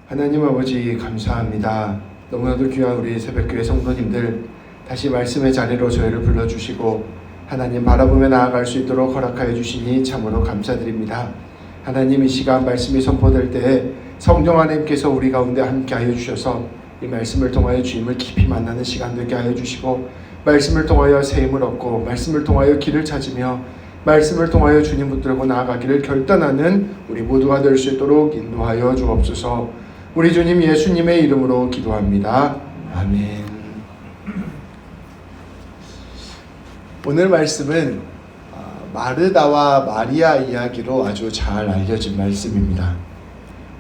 하나님 아버지 감사합니다. 너무나도 귀한 우리 새벽교회 성도님들 다시 말씀의 자리로 저희를 불러주시고 하나님 바라보며 나아갈 수 있도록 허락하여 주시니 참으로 감사드립니다. 하나님 이 시간 말씀이 선포될 때에 성령 하나님께서 우리 가운데 함께하여 주셔서 이 말씀을 통하여 주님을 깊이 만나는 시간 되게 하여 주시고 말씀을 통하여 새 힘을 얻고 말씀을 통하여 길을 찾으며 말씀을 통하여 주님 붙들고 나아가기를 결단하는 우리 모두가 될 수 있도록 인도하여 주옵소서. 우리 주님 예수님의 이름으로 기도합니다. 아멘. 오늘 말씀은 마르다와 마리아 이야기로 아주 잘 알려진 말씀입니다.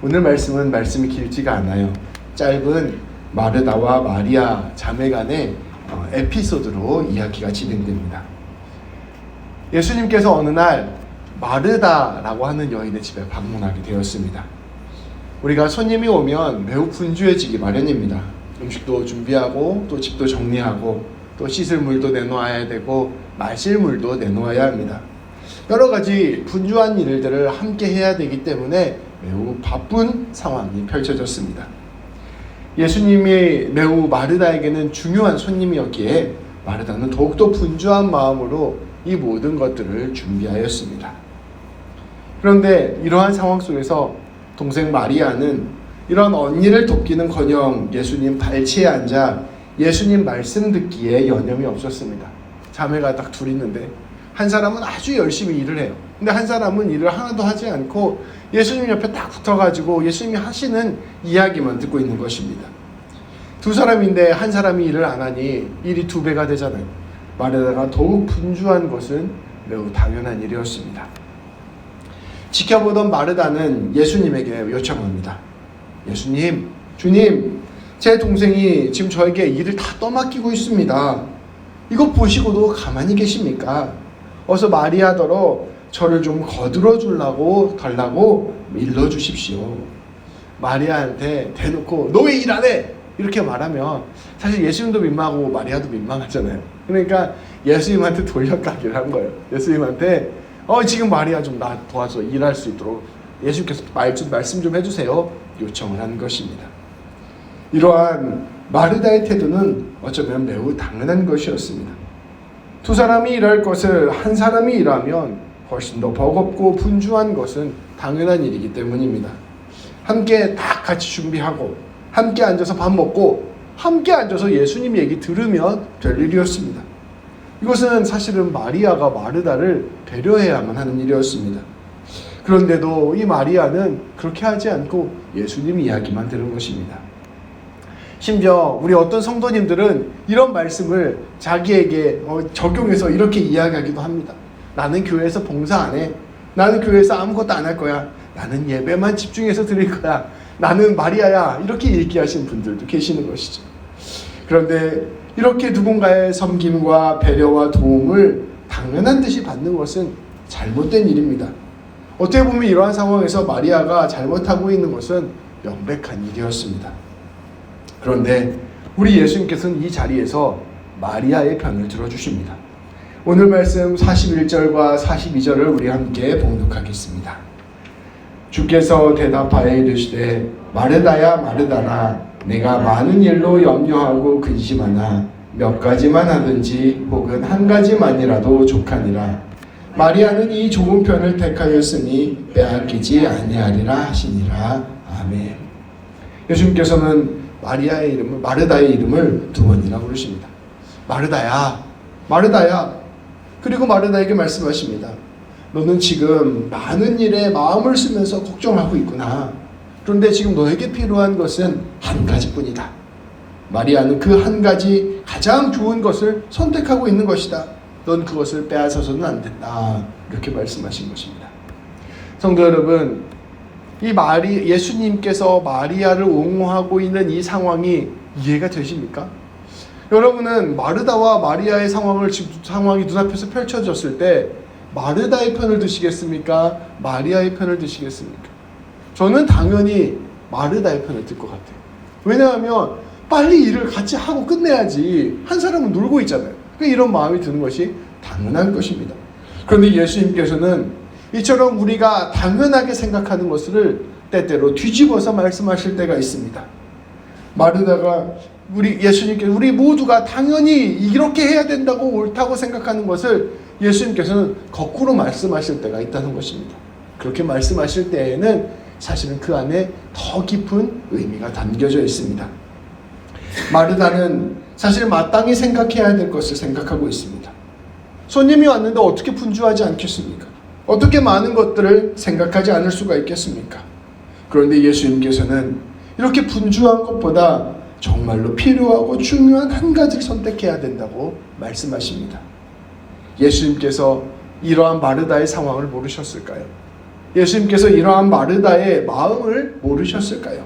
오늘 말씀은 말씀이 길지가 않아요. 짧은 마르다와 마리아 자매 간의 에피소드로 이야기가 진행됩니다. 예수님께서 어느 날 마르다라고 하는 여인의 집에 방문하게 되었습니다. 우리가 손님이 오면 매우 분주해지기 마련입니다. 음식도 준비하고 또 집도 정리하고 또 씻을 물도 내놓아야 되고 마실 물도 내놓아야 합니다. 여러 가지 분주한 일들을 함께 해야 되기 때문에 매우 바쁜 상황이 펼쳐졌습니다. 예수님이 매우 마르다에게는 중요한 손님이었기에 마르다는 더욱더 분주한 마음으로 이 모든 것들을 준비하였습니다. 그런데 이러한 상황 속에서 동생 마리아는 이런 언니를 돕기는커녕 예수님 발치에 앉아 예수님 말씀 듣기에 여념이 없었습니다. 자매가 딱 둘 있는데 한 사람은 아주 열심히 일을 해요. 근데 한 사람은 일을 하나도 하지 않고 예수님 옆에 딱 붙어가지고 예수님이 하시는 이야기만 듣고 있는 것입니다. 두 사람인데 한 사람이 일을 안 하니 일이 2배가 되잖아요. 마리아가 더욱 분주한 것은 매우 당연한 일이었습니다. 지켜보던 마르다는 예수님에게 요청합니다. 예수님, 주님, 제 동생이 지금 저에게 일을 다 떠맡기고 있습니다. 이것 보시고도 가만히 계십니까? 어서 마리아더러 저를 좀 거들어 달라고 일러주십시오. 마리아한테 대놓고 너 왜 일 안 해? 이렇게 말하면 사실 예수님도 민망하고 마리아도 민망하잖아요. 그러니까 예수님한테 돌려가기를 한 거예요. 예수님한테 지금 마리아 좀 나 도와줘 일할 수 있도록 예수님께서 말씀 좀 해주세요. 요청을 한 것입니다. 이러한 마르다의 태도는 어쩌면 매우 당연한 것이었습니다. 두 사람이 일할 것을 한 사람이 일하면 훨씬 더 버겁고 분주한 것은 당연한 일이기 때문입니다. 함께 다 같이 준비하고 함께 앉아서 밥 먹고 함께 앉아서 예수님 얘기 들으면 될 일이었습니다. 이것은 사실은 마리아가 마르다를 배려해야만 하는 일이었습니다. 그런데도 이 마리아는 그렇게 하지 않고 예수님 이야기만 들은 것입니다. 심지어 우리 어떤 성도님들은 이런 말씀을 자기에게 적용해서 이렇게 이야기하기도 합니다. 나는 교회에서 봉사 안 해. 나는 교회에서 아무것도 안 할 거야. 나는 예배만 집중해서 드릴 거야. 나는 마리아야. 이렇게 얘기하시는 분들도 계시는 것이죠. 그런데 이렇게 누군가의 섬김과 배려와 도움을 당연한 듯이 받는 것은 잘못된 일입니다. 어떻게 보면 이러한 상황에서 마리아가 잘못하고 있는 것은 명백한 일이었습니다. 그런데 우리 예수님께서는 이 자리에서 마리아의 편을 들어주십니다. 오늘 말씀 41절과 42절을 우리 함께 봉독하겠습니다. 주께서 대답하여 이르시되 마르다야 마르다나 내가 많은 일로 염려하고 근심하나 몇 가지만 하든지 혹은 한 가지만이라도 족하니라. 마리아는 이 좋은 편을 택하였으니 빼앗기지 아니하리라 하시니라. 아멘. 예수님께서는 마르다의 이름을 2번이나 부르십니다. 마르다야, 마르다야. 그리고 마르다에게 말씀하십니다. 너는 지금 많은 일에 마음을 쓰면서 걱정하고 있구나. 그런데 지금 너에게 필요한 것은 한 가지뿐이다. 마리아는 그 한 가지 가장 좋은 것을 선택하고 있는 것이다. 넌 그것을 빼앗아서는 안 된다. 이렇게 말씀하신 것입니다. 성도 여러분, 예수님께서 마리아를 옹호하고 있는 이 상황이 이해가 되십니까? 여러분은 마르다와 마리아의 상황이 눈앞에서 펼쳐졌을 때 마르다의 편을 드시겠습니까? 마리아의 편을 드시겠습니까? 저는 당연히 마르다의 편을 들 것 같아요. 왜냐하면 빨리 일을 같이 하고 끝내야지. 한 사람은 놀고 있잖아요. 그러니까 이런 마음이 드는 것이 당연한 것입니다. 그런데 예수님께서는 이처럼 우리가 당연하게 생각하는 것을 때때로 뒤집어서 말씀하실 때가 있습니다. 마르다가 우리 모두가 당연히 이렇게 해야 된다고 옳다고 생각하는 것을 예수님께서는 거꾸로 말씀하실 때가 있다는 것입니다. 그렇게 말씀하실 때에는 사실은 그 안에 더 깊은 의미가 담겨져 있습니다. 마르다는 사실 마땅히 생각해야 될 것을 생각하고 있습니다. 손님이 왔는데 어떻게 분주하지 않겠습니까? 어떻게 많은 것들을 생각하지 않을 수가 있겠습니까? 그런데 예수님께서는 이렇게 분주한 것보다 정말로 필요하고 중요한 한 가지를 선택해야 된다고 말씀하십니다. 예수님께서 이러한 마르다의 상황을 모르셨을까요? 예수님께서 이러한 마르다의 마음을 모르셨을까요?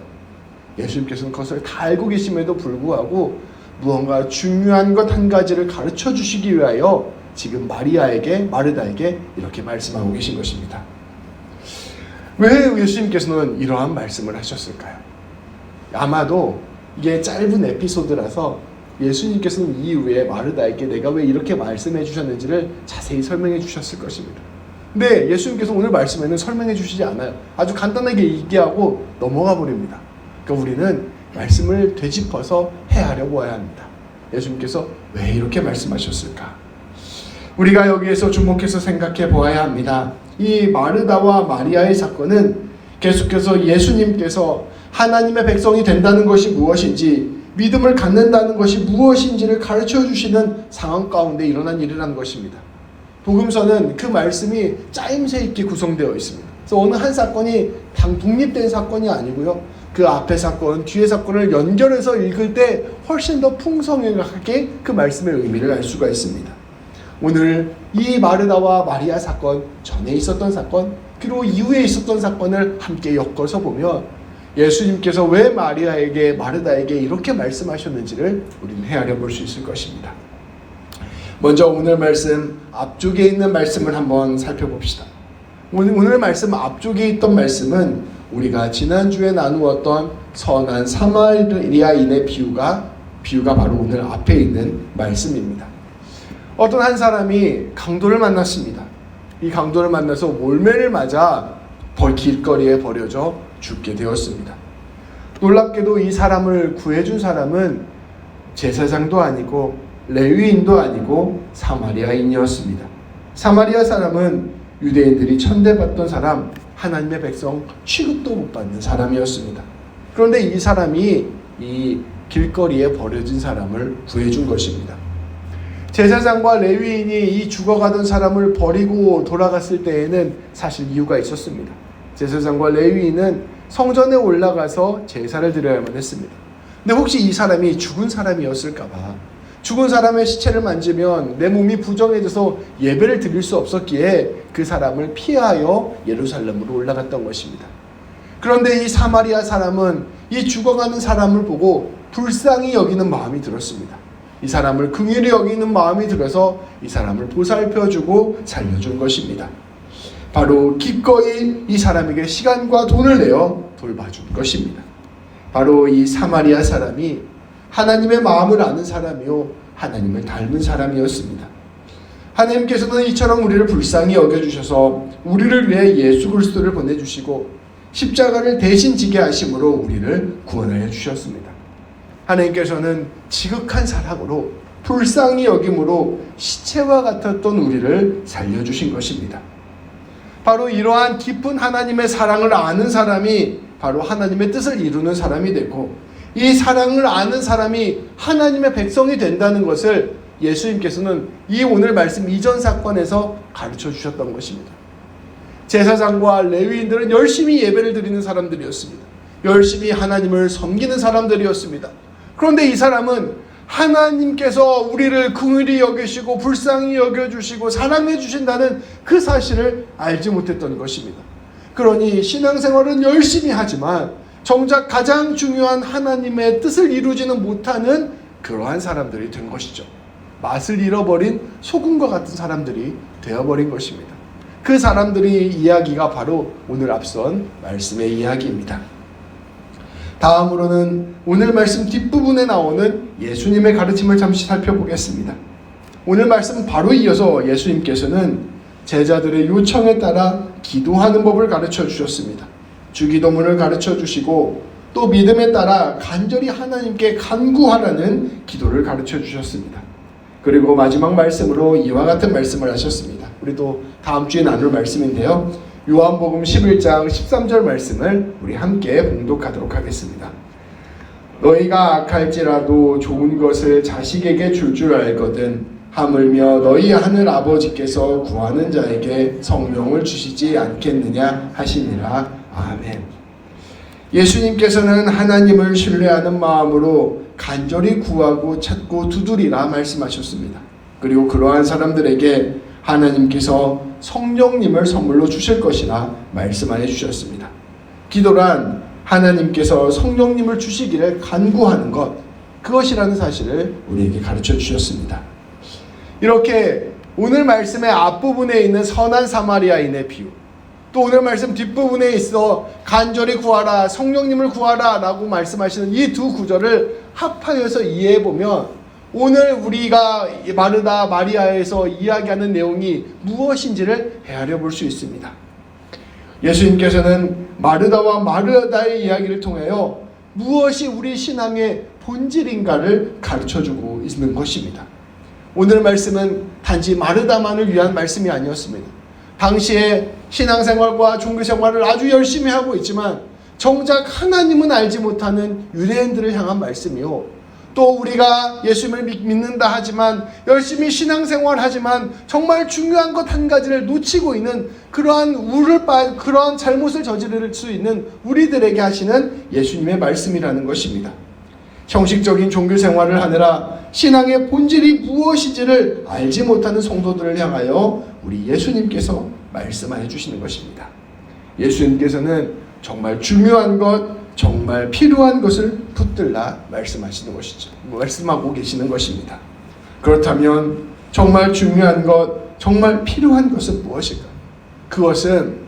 예수님께서는 그것을 다 알고 계심에도 불구하고 무언가 중요한 것 한 가지를 가르쳐 주시기 위하여 지금 마르다에게 이렇게 말씀하고 계신 것입니다. 왜 예수님께서는 이러한 말씀을 하셨을까요? 아마도 이게 짧은 에피소드라서 예수님께서는 이후에 마르다에게 내가 왜 이렇게 말씀해 주셨는지를 자세히 설명해 주셨을 것입니다. 근데 예수님께서 오늘 말씀에는 설명해 주시지 않아요. 아주 간단하게 얘기하고 넘어가 버립니다. 그러니까 우리는 말씀을 되짚어서 헤아려 보아야 합니다. 예수님께서 왜 이렇게 말씀하셨을까? 우리가 여기에서 주목해서 생각해 보아야 합니다. 이 마르다와 마리아의 사건은 계속해서 예수님께서 하나님의 백성이 된다는 것이 무엇인지, 믿음을 갖는다는 것이 무엇인지를 가르쳐 주시는 상황 가운데 일어난 일이라는 것입니다. 복음서는 그 말씀이 짜임새 있게 구성되어 있습니다. 그래서 어느 한 사건이 독립된 사건이 아니고요. 그 앞의 사건, 뒤의 사건을 연결해서 읽을 때 훨씬 더 풍성하게 그 말씀의 의미를 알 수가 있습니다. 오늘 이 마르다와 마리아 사건, 전에 있었던 사건, 그리고 이후에 있었던 사건을 함께 엮어서 보면 예수님께서 왜 마르다에게 이렇게 말씀하셨는지를 우리는 헤아려 볼 수 있을 것입니다. 먼저 오늘 말씀 앞쪽에 있는 말씀을 한번 살펴봅시다. 오늘 말씀 앞쪽에 있던 말씀은 우리가 지난주에 나누었던 선한 사마리아인의 비유가 바로 오늘 앞에 있는 말씀입니다. 어떤 한 사람이 강도를 만났습니다. 이 강도를 만나서 몰매를 맞아 길거리에 버려져 죽게 되었습니다. 놀랍게도 이 사람을 구해준 사람은 제사장도 아니고 레위인도 아니고 사마리아인이었습니다. 사마리아 사람은 유대인들이 천대받던 사람, 하나님의 백성 취급도 못 받는 사람이었습니다. 그런데 이 사람이 이 길거리에 버려진 사람을 구해준 것입니다. 제사장과 레위인이 이 죽어가던 사람을 버리고 돌아갔을 때에는 사실 이유가 있었습니다. 제사장과 레위인은 성전에 올라가서 제사를 드려야만 했습니다. 근데 혹시 이 사람이 죽은 사람이었을까봐, 죽은 사람의 시체를 만지면 내 몸이 부정해져서 예배를 드릴 수 없었기에 그 사람을 피하여 예루살렘으로 올라갔던 것입니다. 그런데 이 사마리아 사람은 이 죽어가는 사람을 보고 불쌍히 여기는 마음이 들었습니다. 이 사람을 긍휼히 여기는 마음이 들어서 이 사람을 보살펴주고 살려준 것입니다. 바로 기꺼이 이 사람에게 시간과 돈을 내어 돌봐준 것입니다. 바로 이 사마리아 사람이 하나님의 마음을 아는 사람이요, 하나님을 닮은 사람이었습니다. 하나님께서는 이처럼 우리를 불쌍히 여겨주셔서 우리를 위해 예수 그리스도를 보내주시고 십자가를 대신 지게 하심으로 우리를 구원하여 주셨습니다. 하나님께서는 지극한 사랑으로 불쌍히 여김으로 시체와 같았던 우리를 살려주신 것입니다. 바로 이러한 깊은 하나님의 사랑을 아는 사람이 바로 하나님의 뜻을 이루는 사람이 되고, 이 사랑을 아는 사람이 하나님의 백성이 된다는 것을 예수님께서는 이 오늘 말씀 이전 사건에서 가르쳐 주셨던 것입니다. 제사장과 레위인들은 열심히 예배를 드리는 사람들이었습니다. 열심히 하나님을 섬기는 사람들이었습니다. 그런데 이 사람은 하나님께서 우리를 긍휼히 여기시고 불쌍히 여겨주시고 사랑해 주신다는 그 사실을 알지 못했던 것입니다. 그러니 신앙생활은 열심히 하지만 정작 가장 중요한 하나님의 뜻을 이루지는 못하는 그러한 사람들이 된 것이죠. 맛을 잃어버린 소금과 같은 사람들이 되어버린 것입니다. 그 사람들의 이야기가 바로 오늘 앞선 말씀의 이야기입니다. 다음으로는 오늘 말씀 뒷부분에 나오는 예수님의 가르침을 잠시 살펴보겠습니다. 오늘 말씀 바로 이어서 예수님께서는 제자들의 요청에 따라 기도하는 법을 가르쳐 주셨습니다. 주기도문을 가르쳐 주시고 또 믿음에 따라 간절히 하나님께 간구하라는 기도를 가르쳐 주셨습니다. 그리고 마지막 말씀으로 이와 같은 말씀을 하셨습니다. 우리도 다음 주에 나눌 말씀인데요. 요한복음 11장 13절 말씀을 우리 함께 봉독하도록 하겠습니다. 너희가 악할지라도 좋은 것을 자식에게 줄 알거든 하물며 너희 하늘 아버지께서 구하는 자에게 성령을 주시지 않겠느냐 하시니라. 아멘. 예수님께서는 하나님을 신뢰하는 마음으로 간절히 구하고 찾고 두드리라 말씀하셨습니다. 그리고 그러한 사람들에게 하나님께서 성령님을 선물로 주실 것이라 말씀하여 주셨습니다. 기도란 하나님께서 성령님을 주시기를 간구하는 것, 그것이라는 사실을 우리에게 가르쳐 주셨습니다. 이렇게 오늘 말씀의 앞부분에 있는 선한 사마리아인의 비유, 또 오늘 말씀 뒷부분에 있어 간절히 구하라, 성령님을 구하라 라고 말씀하시는 이 두 구절을 합하여서 이해해보면 오늘 우리가 마르다 마리아에서 이야기하는 내용이 무엇인지를 헤아려 볼 수 있습니다. 예수님께서는 마르다와 마르다의 이야기를 통하여 무엇이 우리 신앙의 본질인가를 가르쳐주고 있는 것입니다. 오늘 말씀은 단지 마르다만을 위한 말씀이 아니었습니다. 당시에 신앙생활과 종교생활을 아주 열심히 하고 있지만 정작 하나님은 알지 못하는 유대인들을 향한 말씀이요, 또 우리가 예수님을 믿는다 하지만 열심히 신앙생활하지만 정말 중요한 것 한 가지를 놓치고 있는 그러한 잘못을 저지를 수 있는 우리들에게 하시는 예수님의 말씀이라는 것입니다. 형식적인 종교생활을 하느라 신앙의 본질이 무엇인지를 알지 못하는 성도들을 향하여 우리 예수님께서 말씀해 주시는 것입니다. 예수님께서는 정말 중요한 것, 정말 필요한 것을 붙들라 말씀하시는 것이죠. 말씀하고 계시는 것입니다. 그렇다면 정말 중요한 것, 정말 필요한 것은 무엇일까? 그것은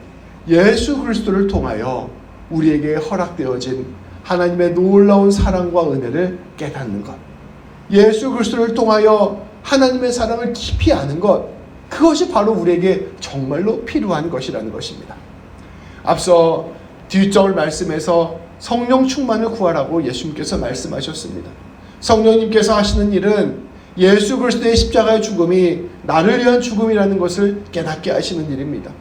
예수 그리스도를 통하여 우리에게 허락되어진 하나님의 놀라운 사랑과 은혜를 깨닫는 것, 예수 그리스도를 통하여 하나님의 사랑을 깊이 아는 것, 그것이 바로 우리에게 정말로 필요한 것이라는 것입니다. 앞서 뒷절 말씀에서 성령 충만을 구하라고 예수님께서 말씀하셨습니다. 성령님께서 하시는 일은 예수 그리스도의 십자가의 죽음이 나를 위한 죽음이라는 것을 깨닫게 하시는 일입니다.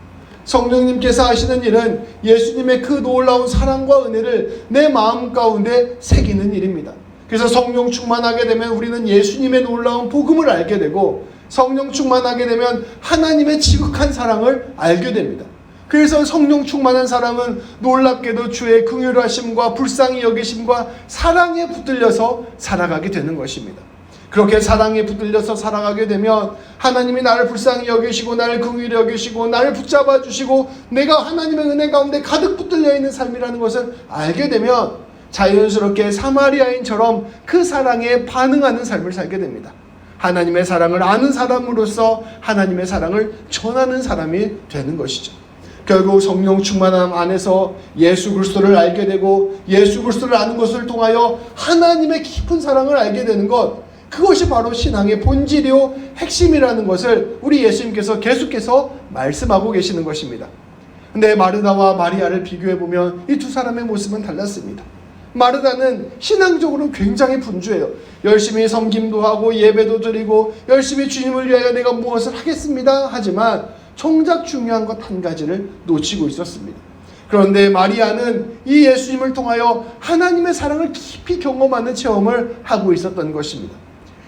성령님께서 하시는 일은 예수님의 그 놀라운 사랑과 은혜를 내 마음 가운데 새기는 일입니다. 그래서 성령 충만하게 되면 우리는 예수님의 놀라운 복음을 알게 되고, 성령 충만하게 되면 하나님의 지극한 사랑을 알게 됩니다. 그래서 성령 충만한 사람은 놀랍게도 주의 긍휼하심과 불쌍히 여기심과 사랑에 붙들려서 살아가게 되는 것입니다. 그렇게 사랑에 붙들려서 살아가게 되면 하나님이 나를 불쌍히 여기시고 나를 긍휼히 여기시고 나를 붙잡아 주시고 내가 하나님의 은혜 가운데 가득 붙들려 있는 삶이라는 것을 알게 되면 자연스럽게 사마리아인처럼 그 사랑에 반응하는 삶을 살게 됩니다. 하나님의 사랑을 아는 사람으로서 하나님의 사랑을 전하는 사람이 되는 것이죠. 결국 성령 충만함 안에서 예수 그리스도를 알게 되고 예수 그리스도를 아는 것을 통하여 하나님의 깊은 사랑을 알게 되는 것, 그것이 바로 신앙의 본질이요 핵심이라는 것을 우리 예수님께서 계속해서 말씀하고 계시는 것입니다. 근데 마르다와 마리아를 비교해보면 이 두 사람의 모습은 달랐습니다. 마르다는 신앙적으로 굉장히 분주해요. 열심히 섬김도 하고 예배도 드리고 열심히 주님을 위하여 내가 무엇을 하겠습니다 하지만 정작 중요한 것 한 가지를 놓치고 있었습니다. 그런데 마리아는 이 예수님을 통하여 하나님의 사랑을 깊이 경험하는 체험을 하고 있었던 것입니다.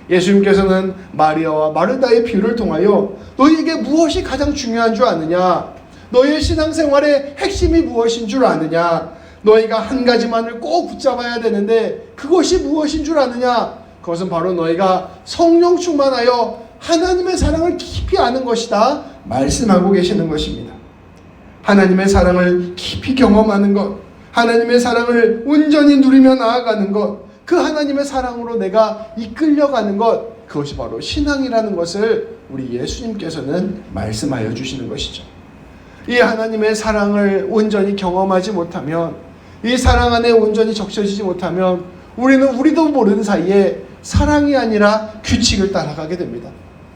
예수님께서는 마리아와 마르다의 비유를 통하여 너희에게 무엇이 가장 중요한 줄 아느냐? 너희의 신앙생활의 핵심이 무엇인 줄 아느냐? 너희가 한 가지만을 꼭 붙잡아야 되는데 그것이 무엇인 줄 아느냐? 그것은 바로 너희가 성령 충만하여 하나님의 사랑을 깊이 아는 것이다 말씀하고 계시는 것입니다. 하나님의 사랑을 깊이 경험하는 것, 하나님의 사랑을 온전히 누리며 나아가는 것, 그 하나님의 사랑으로 내가 이끌려가는 것, 그것이 바로 신앙이라는 것을 우리 예수님께서는 말씀하여 주시는 것이죠. 이 하나님의 사랑을 온전히 경험하지 못하면, 이 사랑 안에 온전히 적셔지지 못하면 우리도 모르는 사이에 사랑이 아니라 규칙을 따라가게 됩니다.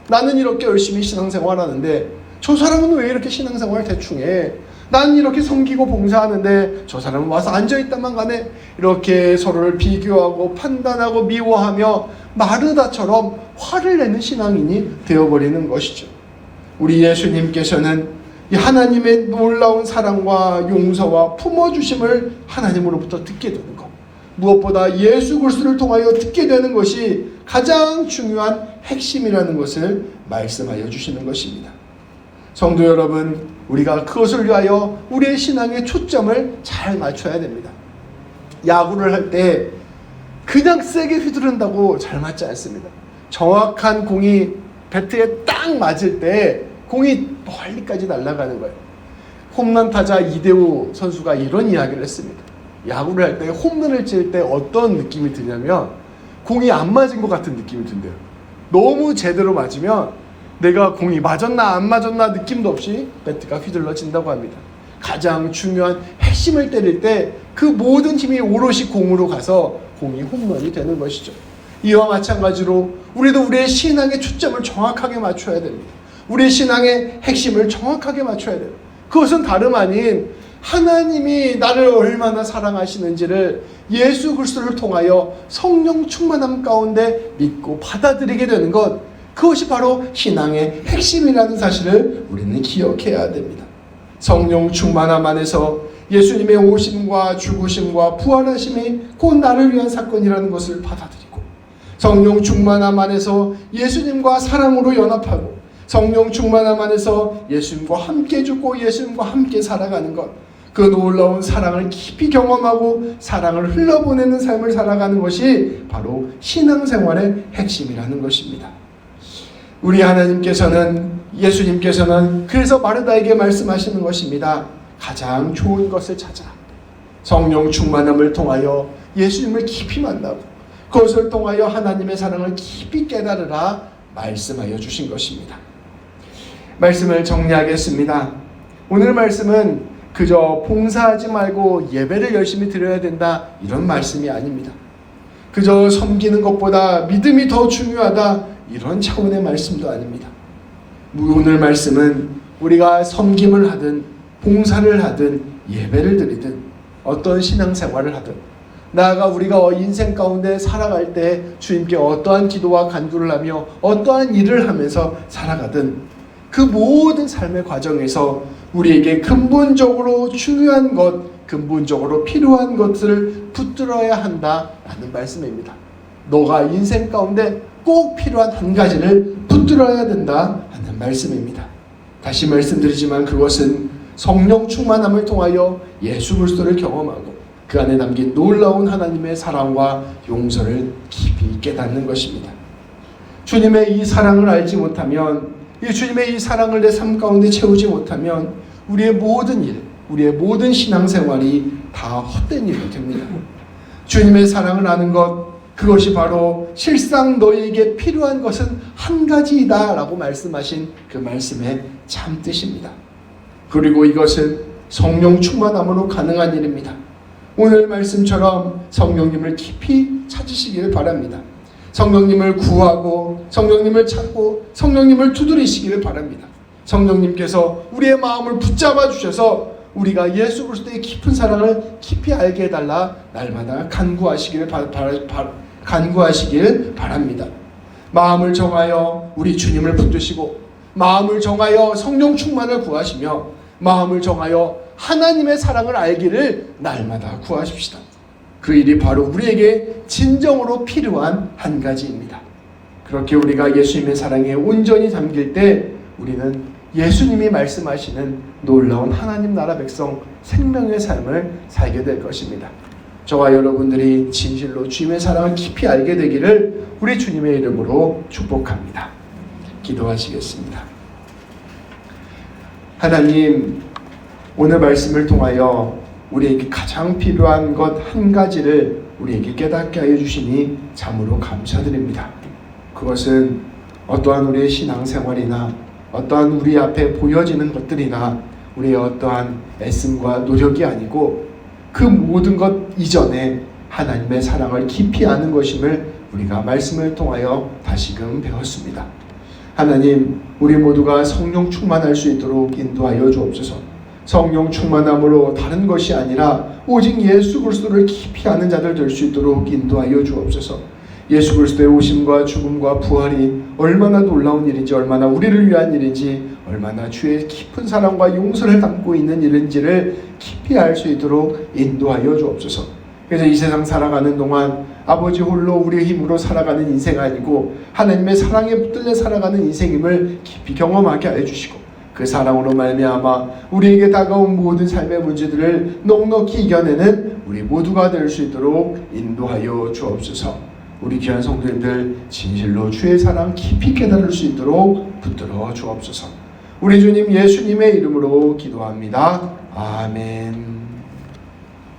나는 이렇게 열심히 신앙생활하는데 저 사람은 왜 이렇게 신앙생활 대충 해? 난 이렇게 섬기고 봉사하는데 저 사람은 와서 앉아있다만 가네. 이렇게 서로를 비교하고 판단하고 미워하며 마르다처럼 화를 내는 신앙인이 되어버리는 것이죠. 우리 예수님께서는 이 하나님의 놀라운 사랑과 용서와 품어주심을 하나님으로부터 듣게 되는 것, 무엇보다 예수 그리스도를 통하여 듣게 되는 것이 가장 중요한 핵심이라는 것을 말씀하여 주시는 것입니다. 성도 여러분, 우리가 그것을 위하여 우리의 신앙의 초점을 잘 맞춰야 됩니다. 야구를 할 때 그냥 세게 휘두른다고 잘 맞지 않습니다. 정확한 공이 배트에 딱 맞을 때 공이 멀리까지 날아가는 거예요. 홈런 타자 이대호 선수가 이런 이야기를 했습니다. 야구를 할 때 홈런을 칠 때 어떤 느낌이 드냐면 공이 안 맞은 것 같은 느낌이 든대요. 너무 제대로 맞으면 내가 공이 맞았나 안 맞았나 느낌도 없이 배트가 휘둘러진다고 합니다. 가장 중요한 핵심을 때릴 때 그 모든 힘이 오롯이 공으로 가서 공이 홈런이 되는 것이죠. 이와 마찬가지로 우리도 우리의 신앙의 초점을 정확하게 맞춰야 됩니다. 우리의 신앙의 핵심을 정확하게 맞춰야 돼요. 그것은 다름 아닌 하나님이 나를 얼마나 사랑하시는지를 예수 그리스도를 통하여 성령 충만함 가운데 믿고 받아들이게 되는 것, 그것이 바로 신앙의 핵심이라는 사실을 우리는 기억해야 됩니다. 성령 충만함 안에서 예수님의 오심과 죽으심과 부활하심이 곧 나를 위한 사건이라는 것을 받아들이고, 성령 충만함 안에서 예수님과 사랑으로 연합하고, 성령 충만함 안에서 예수님과 함께 죽고 예수님과 함께 살아가는 것, 그 놀라운 사랑을 깊이 경험하고 사랑을 흘러보내는 삶을 살아가는 것이 바로 신앙생활의 핵심이라는 것입니다. 우리 하나님께서는, 예수님께서는 그래서 마르다에게 말씀하시는 것입니다. 가장 좋은 것을 찾아 성령 충만함을 통하여 예수님을 깊이 만나고 그것을 통하여 하나님의 사랑을 깊이 깨달으라 말씀하여 주신 것입니다. 말씀을 정리하겠습니다. 오늘 말씀은 그저 봉사하지 말고 예배를 열심히 드려야 된다, 이런 말씀이 아닙니다. 그저 섬기는 것보다 믿음이 더 중요하다, 이런 차원의 말씀도 아닙니다. 오늘 말씀은 우리가 섬김을 하든 봉사를 하든 예배를 드리든 어떤 신앙생활을 하든, 나아가 우리가 인생 가운데 살아갈 때 주님께 어떠한 기도와 간구를 하며 어떠한 일을 하면서 살아가든 그 모든 삶의 과정에서 우리에게 근본적으로 중요한 것, 근본적으로 필요한 것을 붙들어야 한다라는 말씀입니다. 너가 인생 가운데 꼭 필요한 한 가지를 붙들어야 된다 하는 말씀입니다. 다시 말씀드리지만 그것은 성령 충만함을 통하여 예수 그리스도를 경험하고 그 안에 담긴 놀라운 하나님의 사랑과 용서를 깊이 깨닫는 것입니다. 주님의 이 사랑을 알지 못하면, 이 주님의 이 사랑을 내 삶 가운데 채우지 못하면 우리의 모든 일, 우리의 모든 신앙생활이 다 헛된 일이 됩니다. 주님의 사랑을 아는 것, 그것이 바로 실상 너희에게 필요한 것은 한 가지이다 라고 말씀하신 그 말씀의 참뜻입니다. 그리고 이것은 성령 충만함으로 가능한 일입니다. 오늘 말씀처럼 성령님을 깊이 찾으시기를 바랍니다. 성령님을 구하고 성령님을 찾고 성령님을 두드리시기를 바랍니다. 성령님께서 우리의 마음을 붙잡아 주셔서 우리가 예수 그리스도의 깊은 사랑을 깊이 알게 해달라 날마다 간구하시길 바랍니다. 마음을 정하여 우리 주님을 붙드시고, 마음을 정하여 성령 충만을 구하시며, 마음을 정하여 하나님의 사랑을 알기를 날마다 구하십시다. 그 일이 바로 우리에게 진정으로 필요한 한 가지입니다. 그렇게 우리가 예수님의 사랑에 온전히 잠길 때 우리는 예수님이 말씀하시는 놀라운 하나님 나라 백성 생명의 삶을 살게 될 것입니다. 저와 여러분들이 진실로 주님의 사랑을 깊이 알게 되기를 우리 주님의 이름으로 축복합니다. 기도하시겠습니다. 하나님, 오늘 말씀을 통하여 우리에게 가장 필요한 것 한 가지를 우리에게 깨닫게 하여 주시니 참으로 감사드립니다. 그것은 어떠한 우리의 신앙생활이나 어떠한 우리 앞에 보여지는 것들이나 우리의 어떠한 애씀과 노력이 아니고 그 모든 것 이전에 하나님의 사랑을 깊이 아는 것임을 우리가 말씀을 통하여 다시금 배웠습니다. 하나님, 우리 모두가 성령 충만할 수 있도록 인도하여 주옵소서. 성령 충만함으로 다른 것이 아니라 오직 예수 그리스도를 깊이 아는 자들 될 수 있도록 인도하여 주옵소서. 예수 그리스도의 오심과 죽음과 부활이 얼마나 놀라운 일인지, 얼마나 우리를 위한 일인지, 얼마나 주의 깊은 사랑과 용서를 담고 있는 일인지를 깊이 알 수 있도록 인도하여 주옵소서. 그래서 이 세상 살아가는 동안 아버지 홀로 우리의 힘으로 살아가는 인생 아니고 하나님의 사랑에 붙들려 살아가는 인생임을 깊이 경험하게 하여 주시고, 그 사랑으로 말미암아 우리에게 다가온 모든 삶의 문제들을 넉넉히 이겨내는 우리 모두가 될 수 있도록 인도하여 주옵소서. 우리 귀한 성도님들 진실로 주의 사랑 깊이 깨달을 수 있도록 붙들어 주옵소서. 우리 주님 예수님의 이름으로 기도합니다. 아멘.